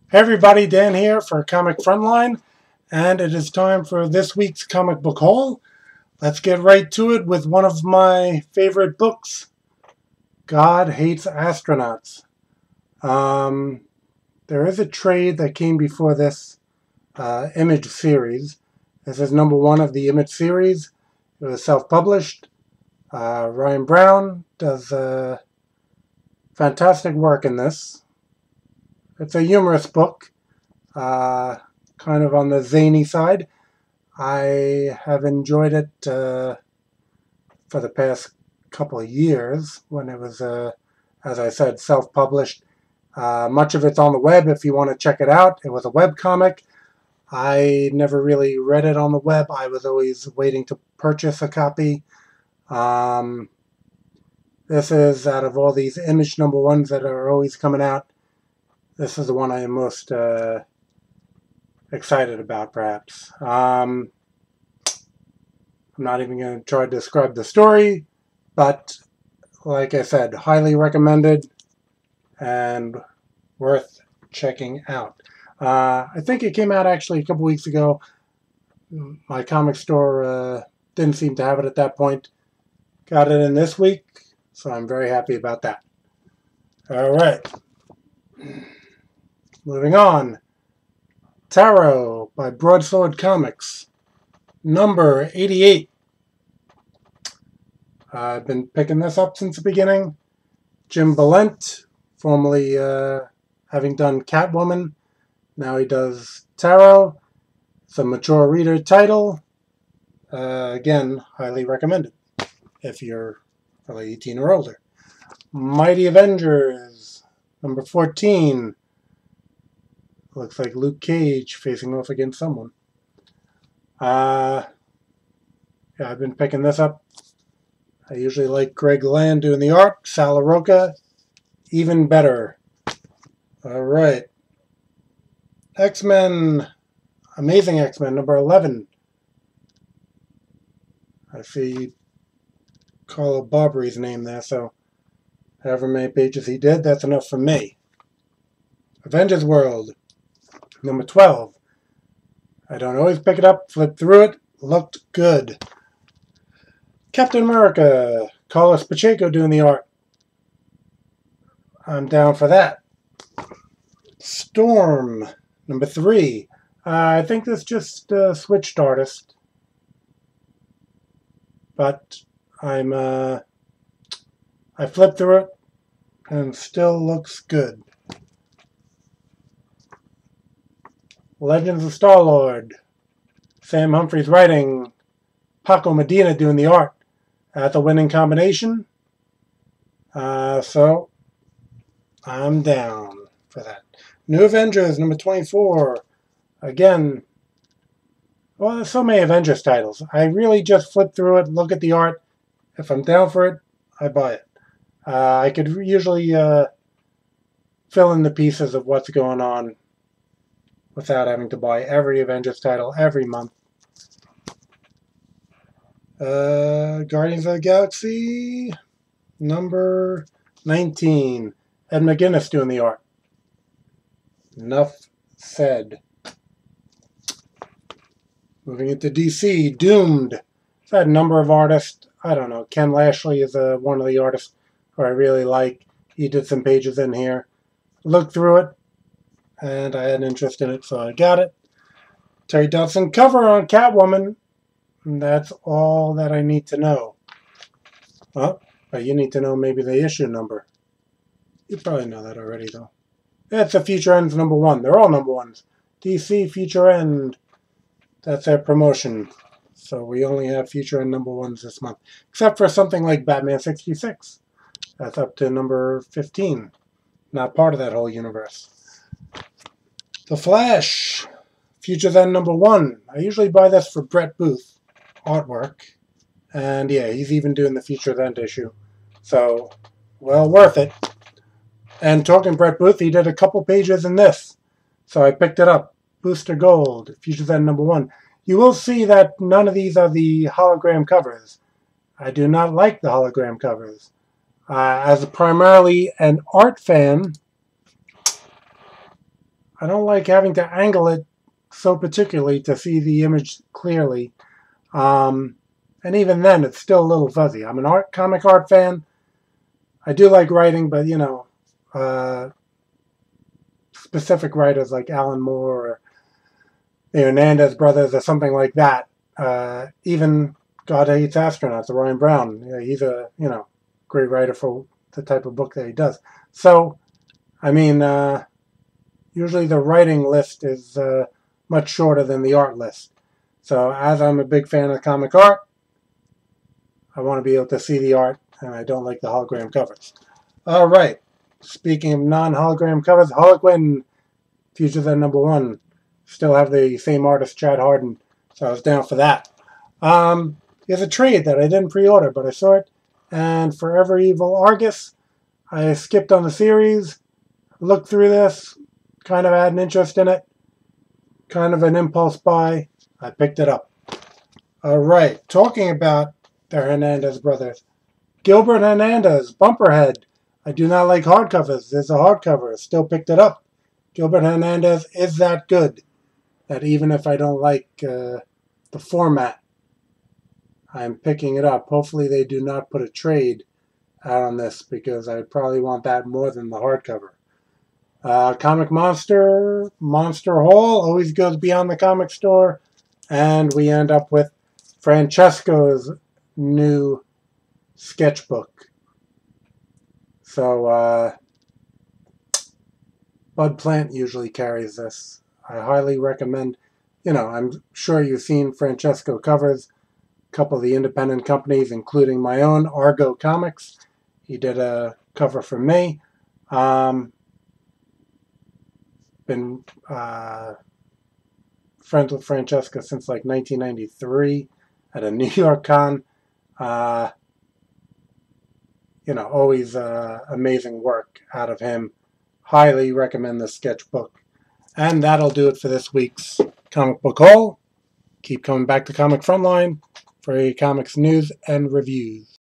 Hey everybody, Dan here for Comic Frontline, and it is time for this week's comic book haul. Let's get right to it with one of my favorite books, God Hates Astronauts. There is a trade that came before this Image series. This is number one of the Image series. It was self-published. Ryan Brown does fantastic work in this. It's a humorous book. Kind of on the zany side. I have enjoyed it for the past couple of years when it was, as I said, self-published. Much of it's on the web if you want to check it out. It was a web comic. I never really read it on the web. I was always waiting to purchase a copy. This is, out of all these Image number ones that are always coming out, this is the one I am most excited about, perhaps. I'm not even going to try to describe the story, but like I said, highly recommended and worth checking out. I think it came out actually a couple weeks ago. My comic store didn't seem to have it at that point. Got it in this week, so I'm very happy about that. All right. Moving on. Tarot by Broadsword Comics, number 88. I've been picking this up since the beginning. Jim Balent, formerly having done Catwoman, now he does Tarot. It's a mature reader title. Again, highly recommended if you're probably 18 or older. Mighty Avengers, number 14. Looks like Luke Cage facing off against someone. Yeah, I've been picking this up. I usually like Greg Land doing the art. Sal LaRocca, even better. All right. X-Men, Amazing X-Men, number 11. I see Carlo Barbari's name there, so however many pages he did, that's enough for me. Avengers World, number 12. I don't always pick it up, flip through it, looked good. Captain America, Carlos Pacheco doing the art. I'm down for that. Storm, number 3. I think this just switched artist. But I flipped through it and still looks good. Legends of Star-Lord, Sam Humphries writing, Paco Medina doing the art. That's a winning combination. So I'm down for that. New Avengers, number 24. Again, well, there's so many Avengers titles. I really just flip through it, look at the art. If I'm down for it, I buy it. I could usually fill in the pieces of what's going on without having to buy every Avengers title every month. Guardians of the Galaxy, number 19. Ed McGuinness doing the art. Enough said. Moving into DC, Doomed. It's had a number of artists. I don't know. Ken Lashley is one of the artists who I really like. He did some pages in here. Looked through it, and I had an interest in it, so I got it. Terry Dodson cover on Catwoman. And that's all that I need to know. Well, but you need to know maybe the issue number. You probably know that already, though. It's a Future End's number 1. They're all number 1s. DC Future End. That's their promotion. So we only have Future End number 1s this month. Except for something like Batman 66. That's up to number 15. Not part of that whole universe. The Flash. Future's End number 1. I usually buy this for Brett Booth artwork. And yeah, he's even doing the Future's End issue. So, well, worth it. And talking Brett Booth, he did a couple pages in this. So I picked it up. Booster Gold, Future's End number 1. You will see that none of these are the hologram covers. I do not like the hologram covers. As primarily an art fan, I don't like having to angle it so particularly to see the image clearly. And even then, it's still a little fuzzy. I'm an comic art fan. I do like writing, but specific writers like Alan Moore or the Hernandez brothers or something like that. Even God Hates Astronauts, Ryan Brown. He's a great writer for the type of book that he does. So, I mean, usually the writing list is much shorter than the art list. So, as I'm a big fan of comic art, I want to be able to see the art, and I don't like the hologram covers. All right. Speaking of non-hologram covers, Harlequin Futures at #1 still have the same artist, Chad Harden, so I was down for that. There's a trade that I didn't pre-order, but I saw it, and Forever Evil Argus. I skipped on the series, looked through this, kind of had an interest in it, kind of an impulse buy. I picked it up. All right, talking about the Hernandez brothers. Gilbert Hernandez, Bumperhead. I do not like hardcovers. There's a hardcover. Still picked it up. Gilbert Hernandez is that good that even if I don't like the format, I'm picking it up. Hopefully they do not put a trade out on this because I probably want that more than the hardcover. Comic Monster, Monster Hall always goes beyond the comic store. And we end up with Francesco's new sketchbook. So, Bud Plant usually carries this. I highly recommend, I'm sure you've seen Francesco covers, a couple of the independent companies, including my own, Argo Comics. He did a cover for me. Been friends with Francesco since like 1993 at a New York con. Always amazing work out of him. Highly recommend the sketchbook. And that'll do it for this week's Comic Book Haul. Keep coming back to Comic Frontline for comics news and reviews.